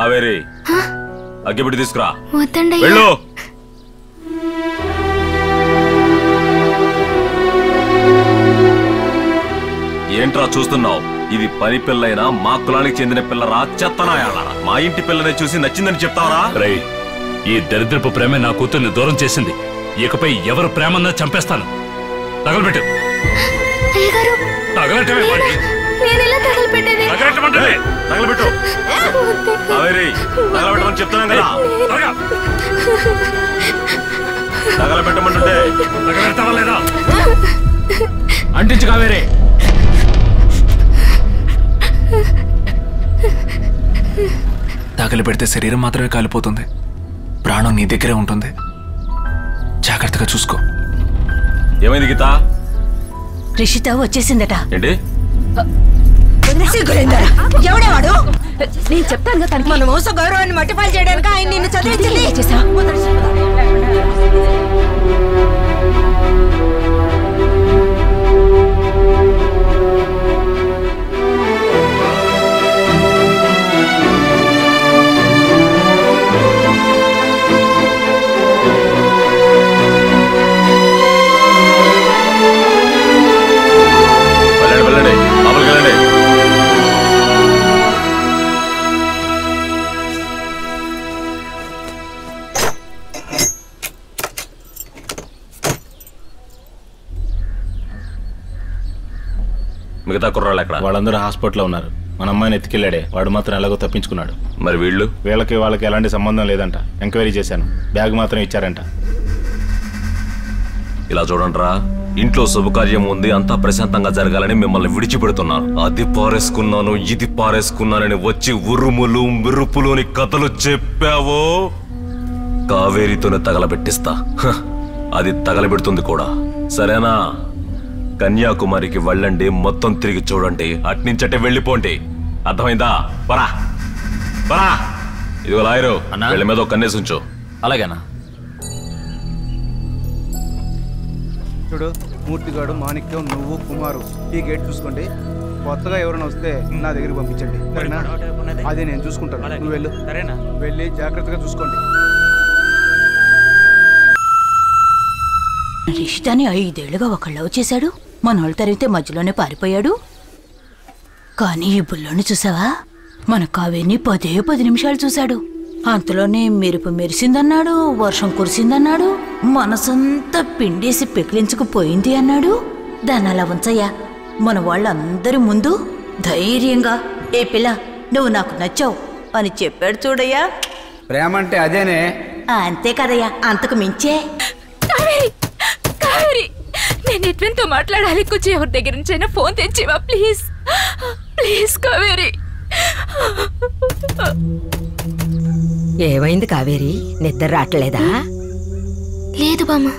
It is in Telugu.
కావేరి అగ్గిపెట్టి తీసుకురా. వద్దండి. వెళ్ళు. ఏంట్రా చూస్తున్నావు? ఇది పని పిల్లైనా మా కులానికి చెందిన పిల్లరా చెత్తనాయాలా? మా ఇంటి పిల్లనే చూసి నచ్చిందని చెప్తావరా? రై, ఈ దరిద్రపు ప్రేమే నా కూతుర్ని దూరం చేసింది. ఇకపై ఎవరు ప్రేమన్నా చంపేస్తాను. తగలబెట్టు. తగలటమే తగలబెట్టు. కావేరి తగలబెట్టమని చెప్తున్నాం కదా. తగలబెట్టమంటుంటే తగలెడతావా లేదా? అంటించు కావేరి. తగలబెడితే శరీరం మాత్రమే కాలిపోతుంది, ప్రాణం నీ దగ్గరే ఉంటుంది. జాగ్రత్తగా చూసుకో. ఏమైంది గీత? రిషిత వచ్చేసిందట. ఏంటి? ఎవడేవాడు? నేను చెప్తాను తనకి. మన వంశ గౌరవాన్ని మట్టిపాలు చేయడానికి ఆయన నిన్ను చదివించింది. మిగతా కుర్రాళ్ళు ఎక్కడ? వాళ్ళందరూ హాస్పిటల్లో ఉన్నారు. మన అమ్మాయిని ఎత్తుకెళ్ళాడే, వాడు మాత్రం ఎలాగో తప్పించుకున్నాడు. మరి వీళ్ళకి ఎలాంటి సంబంధం లేదంట. ఎంక్వైరీ చేశాను, బ్యాగ్ మాత్రం ఇచ్చారంట. ఇలా చూడండిరా, ఇంట్లో శుభకార్యం ఉంది, అంతా ప్రశాంతంగా జరగాలని మిమ్మల్ని విడిచిపెడుతున్నాను. అది పారేసుకున్నాను, ఇది పారేసుకున్నానని వచ్చి ఉరుములు మిరుపులోని కథలు చెప్పావో కావేరితోనే తగలబెట్టిస్తా. అది తగలబెడుతుంది కూడా. సరేనా? కన్యాకుమారికి వెళ్ళండి, మొత్తం తిరిగి చూడండి, అట్నుంచటే వెళ్ళిపోండి. అర్థమైందా? పరా పరా. ఇదిగో లాయరు, వీళ్ళ మీద ఒక కన్నేసి ఉంచు. అలాగేనా? చూడు, మూర్తిగాడు, మాణిక్యం, నువ్వు, కుమారు ఈ గేట్ చూసుకోండి. కొత్తగా ఎవరైనా వస్తే నా దగ్గరికి పంపించండి. సరేనా? అది నేను చూసుకుంటాను. నువ్వు వెళ్ళు. సరేనా? వెళ్ళి జాగ్రత్తగా చూసుకోండి. రిషితాని 5 ఏళ్లుగా ఒక లవ్ చేశాడు. మనోళ్ళు తరిగితే మధ్యలోనే పారిపోయాడు. కానీ ఈ బుల్లోని చూసావా? మన కావేరిని 10 నిమిషాలు చూశాడు. అంతలోనే మెరుపు మెరిసిందన్నాడు, వర్షం కురిసిందన్నాడు, మనసంతా పిండేసి పెకిలించుకుపోయింది అన్నాడు. దాన్ని అలా ఉంచయ్యా. మన వాళ్ళందరి ముందు ధైర్యంగా, ఏ పిల్ల నువ్వు నాకు నచ్చావు అని చెప్పాడు చూడయ్యా. ప్రేమ అంటే అదేనే. అంతే కదయ్యా, అంతకు మించే. నేను ఎట్వెన్తో మాట్లాడాలి. కొంచెం ఎవరి దగ్గర నుంచి అయినా ఫోన్ తెచ్చేవా ప్లీజ్? ప్లీజ్ కావేరి. ఏమైంది కావేరి? నిద్ర రావట్లేదా? లేదు బామ్మ.